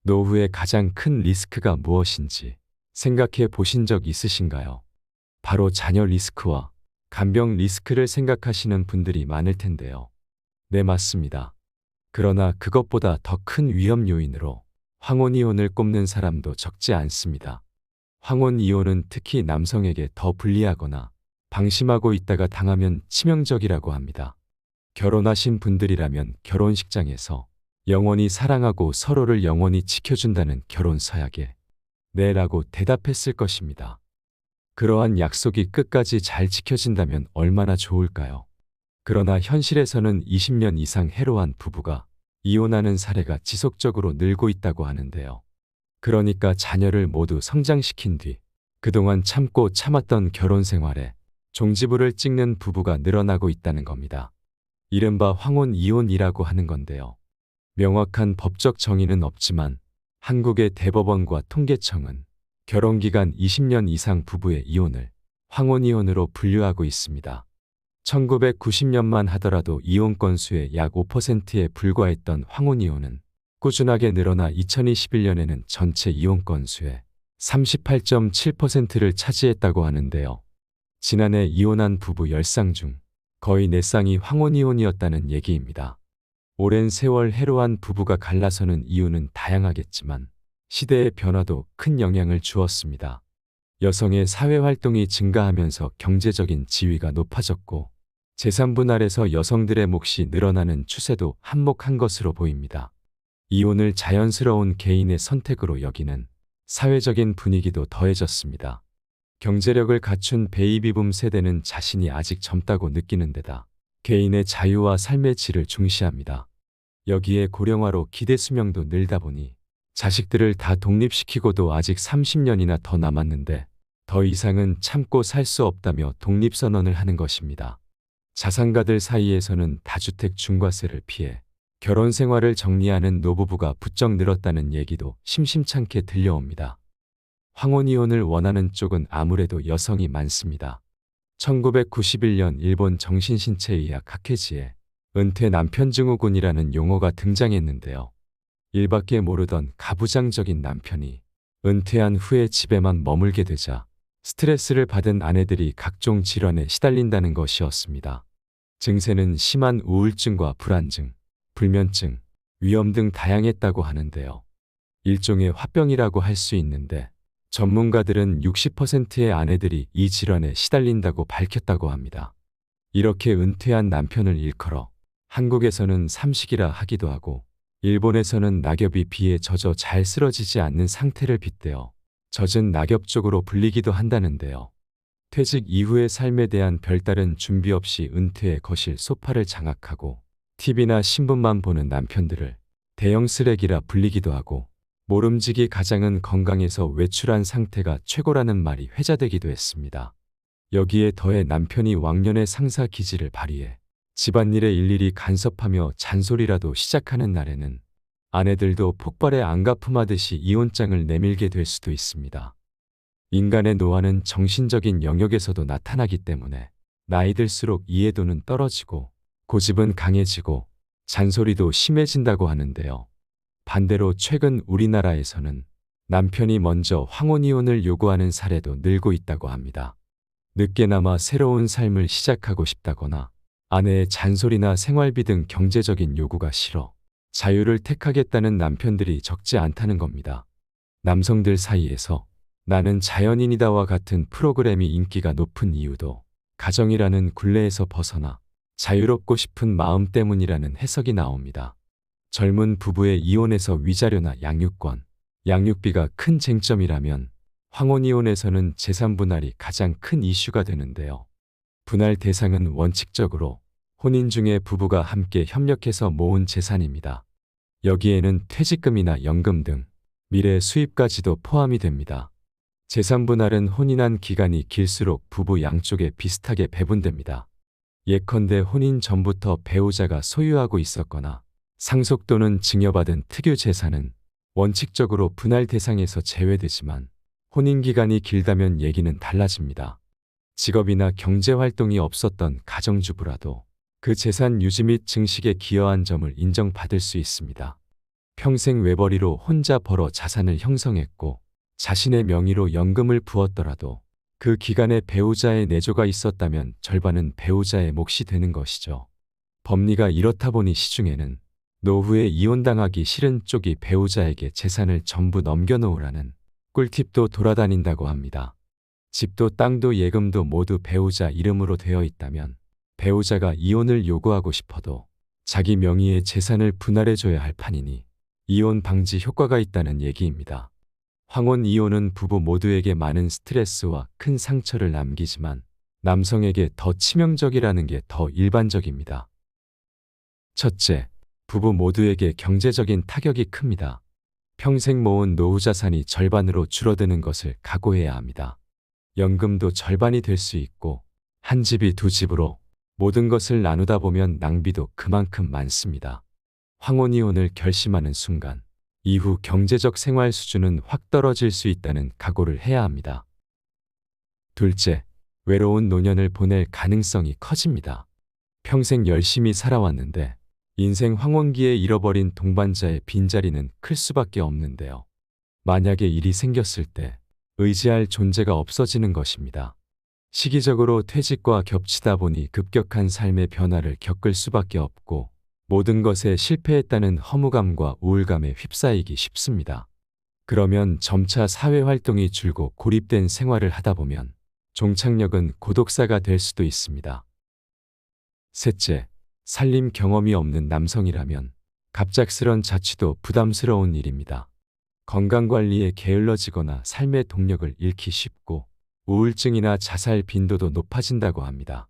노후의 가장 큰 리스크가 무엇인지 생각해 보신 적 있으신가요? 바로 자녀 리스크와 간병 리스크를 생각하시는 분들이 많을 텐데요. 네, 맞습니다. 그러나 그것보다 더 큰 위험 요인으로 황혼이혼을 꼽는 사람도 적지 않습니다. 황혼이혼은 특히 남성에게 더 불리하거나 방심하고 있다가 당하면 치명적이라고 합니다. 결혼하신 분들이라면 결혼식장에서 영원히 사랑하고 서로를 영원히 지켜준다는 결혼 서약에 네라고 대답했을 것입니다. 그러한 약속이 끝까지 잘 지켜진다면 얼마나 좋을까요? 그러나 현실에서는 20년 이상 해로한 부부가 이혼하는 사례가 지속적으로 늘고 있다고 하는데요. 그러니까 자녀를 모두 성장시킨 뒤 그동안 참고 참았던 결혼 생활에 종지부를 찍는 부부가 늘어나고 있다는 겁니다. 이른바 황혼 이혼이라고 하는 건데요. 명확한 법적 정의는 없지만 한국의 대법원과 통계청은 결혼기간 20년 이상 부부의 이혼을 황혼이혼으로 분류하고 있습니다. 1990년만 하더라도 이혼 건수의 약 5%에 불과했던 황혼이혼은 꾸준하게 늘어나 2021년에는 전체 이혼 건수의 38.7%를 차지했다고 하는데요. 지난해 이혼한 부부 10쌍 중 거의 4쌍이 황혼이혼이었다는 얘기입니다. 오랜 세월 해로한 부부가 갈라서는 이유는 다양하겠지만 시대의 변화도 큰 영향을 주었습니다. 여성의 사회활동이 증가하면서 경제적인 지위가 높아졌고 재산 분할에서 여성들의 몫이 늘어나는 추세도 한몫한 것으로 보입니다. 이혼을 자연스러운 개인의 선택으로 여기는 사회적인 분위기도 더해졌습니다. 경제력을 갖춘 베이비붐 세대는 자신이 아직 젊다고 느끼는 데다 개인의 자유와 삶의 질을 중시합니다. 여기에 고령화로 기대 수명도 늘다 보니 자식들을 다 독립시키고도 아직 30년이나 더 남았는데 더 이상은 참고 살 수 없다며 독립선언을 하는 것입니다. 자산가들 사이에서는 다주택 중과세를 피해 결혼 생활을 정리하는 노부부가 부쩍 늘었다는 얘기도 심심찮게 들려옵니다. 황혼이혼을 원하는 쪽은 아무래도 여성이 많습니다. 1991년 일본 정신신체의학 학회지에 은퇴 남편 증후군이라는 용어가 등장했는데요. 일밖에 모르던 가부장적인 남편이 은퇴한 후에 집에만 머물게 되자 스트레스를 받은 아내들이 각종 질환에 시달린다는 것이었습니다. 증세는 심한 우울증과 불안증, 불면증, 위험 등 다양했다고 하는데요. 일종의 화병이라고 할 수 있는데 전문가들은 60%의 아내들이 이 질환에 시달린다고 밝혔다고 합니다. 이렇게 은퇴한 남편을 일컬어 한국에서는 삼식이라 하기도 하고 일본에서는 낙엽이 비에 젖어 잘 쓰러지지 않는 상태를 빗대어 젖은 낙엽 쪽으로 불리기도 한다는데요. 퇴직 이후의 삶에 대한 별다른 준비 없이 은퇴의 거실 소파를 장악하고 TV나 신문만 보는 남편들을 대형 쓰레기라 불리기도 하고 모름지기 가장은 건강해서 외출한 상태가 최고라는 말이 회자되기도 했습니다. 여기에 더해 남편이 왕년의 상사 기질을 발휘해 집안일에 일일이 간섭하며 잔소리라도 시작하는 날에는 아내들도 폭발에 안가품하듯이 이혼장을 내밀게 될 수도 있습니다. 인간의 노화는 정신적인 영역에서도 나타나기 때문에 나이 들수록 이해도는 떨어지고 고집은 강해지고 잔소리도 심해진다고 하는데요. 반대로 최근 우리나라에서는 남편이 먼저 황혼이혼을 요구하는 사례도 늘고 있다고 합니다. 늦게나마 새로운 삶을 시작하고 싶다거나 아내의 잔소리나 생활비 등 경제적인 요구가 싫어 자유를 택하겠다는 남편들이 적지 않다는 겁니다. 남성들 사이에서 나는 자연인이다와 같은 프로그램이 인기가 높은 이유도 가정이라는 굴레에서 벗어나 자유롭고 싶은 마음 때문이라는 해석이 나옵니다. 젊은 부부의 이혼에서 위자료나 양육권, 양육비가 큰 쟁점이라면 황혼이혼에서는 재산 분할이 가장 큰 이슈가 되는데요. 분할 대상은 원칙적으로 혼인 중에 부부가 함께 협력해서 모은 재산입니다. 여기에는 퇴직금이나 연금 등 미래 수입까지도 포함이 됩니다. 재산 분할은 혼인한 기간이 길수록 부부 양쪽에 비슷하게 배분됩니다. 예컨대 혼인 전부터 배우자가 소유하고 있었거나 상속 또는 증여받은 특유 재산은 원칙적으로 분할 대상에서 제외되지만 혼인 기간이 길다면 얘기는 달라집니다. 직업이나 경제활동이 없었던 가정주부라도 그 재산 유지 및 증식에 기여한 점을 인정받을 수 있습니다. 평생 외벌이로 혼자 벌어 자산을 형성했고 자신의 명의로 연금을 부었더라도 그 기간에 배우자의 내조가 있었다면 절반은 배우자의 몫이 되는 것이죠. 법리가 이렇다 보니 시중에는 노후에 이혼당하기 싫은 쪽이 배우자에게 재산을 전부 넘겨놓으라는 꿀팁도 돌아다닌다고 합니다. 집도 땅도 예금도 모두 배우자 이름으로 되어 있다면 배우자가 이혼을 요구하고 싶어도 자기 명의의 재산을 분할해줘야 할 판이니 이혼 방지 효과가 있다는 얘기입니다. 황혼 이혼은 부부 모두에게 많은 스트레스와 큰 상처를 남기지만 남성에게 더 치명적이라는 게 더 일반적입니다. 첫째, 부부 모두에게 경제적인 타격이 큽니다. 평생 모은 노후 자산이 절반으로 줄어드는 것을 각오해야 합니다. 연금도 절반이 될 수 있고 한 집이 두 집으로 모든 것을 나누다 보면 낭비도 그만큼 많습니다. 황혼이혼을 결심하는 순간 이후 경제적 생활 수준은 확 떨어질 수 있다는 각오를 해야 합니다. 둘째, 외로운 노년을 보낼 가능성이 커집니다. 평생 열심히 살아왔는데 인생 황혼기에 잃어버린 동반자의 빈자리는 클 수밖에 없는데요. 만약에 일이 생겼을 때 의지할 존재가 없어지는 것입니다. 시기적으로 퇴직과 겹치다 보니 급격한 삶의 변화를 겪을 수밖에 없고 모든 것에 실패했다는 허무감과 우울감에 휩싸이기 쉽습니다. 그러면 점차 사회활동이 줄고 고립된 생활을 하다 보면 종착역은 고독사가 될 수도 있습니다. 셋째, 살림 경험이 없는 남성이라면 갑작스런 자취도 부담스러운 일입니다. 건강관리에 게을러지거나 삶의 동력을 잃기 쉽고 우울증이나 자살 빈도도 높아진다고 합니다.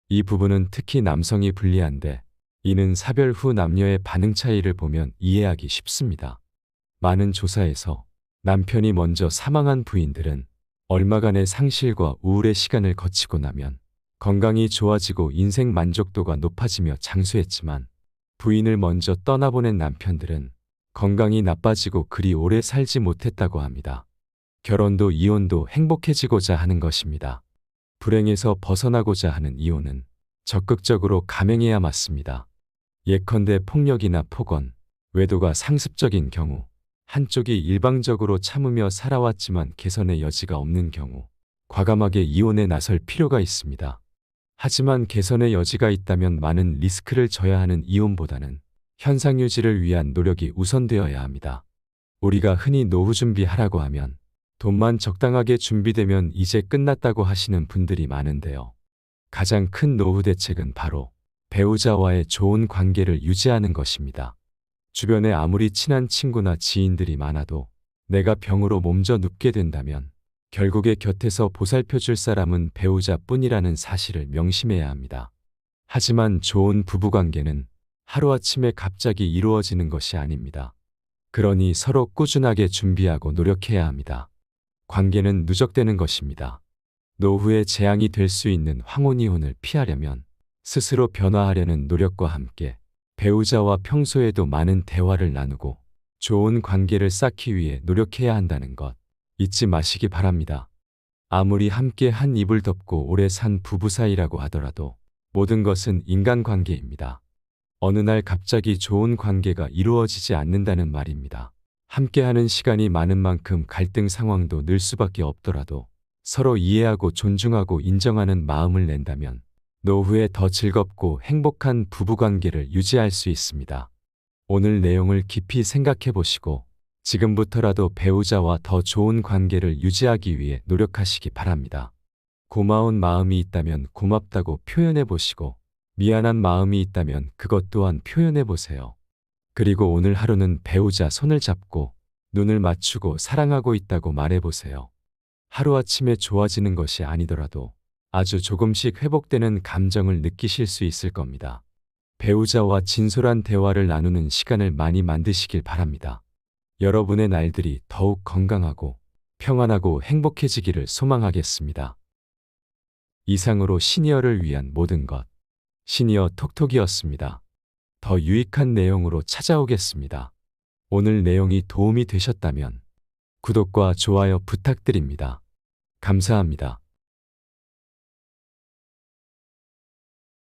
이 부분은 특히 남성이 불리한데 이는 사별 후 남녀의 반응 차이를 보면 이해하기 쉽습니다. 많은 조사에서 남편이 먼저 사망한 부인들은 얼마간의 상실과 우울의 시간을 거치고 나면 건강이 좋아지고 인생 만족도가 높아지며 장수했지만 부인을 먼저 떠나보낸 남편들은 건강이 나빠지고 그리 오래 살지 못했다고 합니다. 결혼도 이혼도 행복해지고자 하는 것입니다. 불행에서 벗어나고자 하는 이혼은 적극적으로 감행해야 맞습니다. 예컨대 폭력이나 폭언, 외도가 상습적인 경우, 한쪽이 일방적으로 참으며 살아왔지만 개선의 여지가 없는 경우, 과감하게 이혼에 나설 필요가 있습니다. 하지만 개선의 여지가 있다면 많은 리스크를 져야 하는 이혼보다는 현상 유지를 위한 노력이 우선되어야 합니다. 우리가 흔히 노후 준비하라고 하면 돈만 적당하게 준비되면 이제 끝났다고 하시는 분들이 많은데요. 가장 큰 노후 대책은 바로 배우자와의 좋은 관계를 유지하는 것입니다. 주변에 아무리 친한 친구나 지인들이 많아도 내가 병으로 몸져 눕게 된다면 결국에 곁에서 보살펴줄 사람은 배우자뿐이라는 사실을 명심해야 합니다. 하지만 좋은 부부관계는 하루아침에 갑자기 이루어지는 것이 아닙니다. 그러니 서로 꾸준하게 준비하고 노력해야 합니다. 관계는 누적되는 것입니다. 노후에 재앙이 될 수 있는 황혼이혼을 피하려면 스스로 변화하려는 노력과 함께 배우자와 평소에도 많은 대화를 나누고 좋은 관계를 쌓기 위해 노력해야 한다는 것 잊지 마시기 바랍니다. 아무리 함께 한 이불 덮고 오래 산 부부 사이라고 하더라도 모든 것은 인간관계입니다. 어느 날 갑자기 좋은 관계가 이루어지지 않는다는 말입니다. 함께하는 시간이 많은 만큼 갈등 상황도 늘 수밖에 없더라도 서로 이해하고 존중하고 인정하는 마음을 낸다면 노후에 더 즐겁고 행복한 부부관계를 유지할 수 있습니다. 오늘 내용을 깊이 생각해 보시고 지금부터라도 배우자와 더 좋은 관계를 유지하기 위해 노력하시기 바랍니다. 고마운 마음이 있다면 고맙다고 표현해 보시고 미안한 마음이 있다면 그것 또한 표현해 보세요. 그리고 오늘 하루는 배우자 손을 잡고 눈을 맞추고 사랑하고 있다고 말해 보세요. 하루아침에 좋아지는 것이 아니더라도 아주 조금씩 회복되는 감정을 느끼실 수 있을 겁니다. 배우자와 진솔한 대화를 나누는 시간을 많이 만드시길 바랍니다. 여러분의 날들이 더욱 건강하고 평안하고 행복해지기를 소망하겠습니다. 이상으로 시니어를 위한 모든 것 시니어 톡톡이었습니다. 더 유익한 내용으로 찾아오겠습니다. 오늘 내용이 도움이 되셨다면 구독과 좋아요 부탁드립니다. 감사합니다.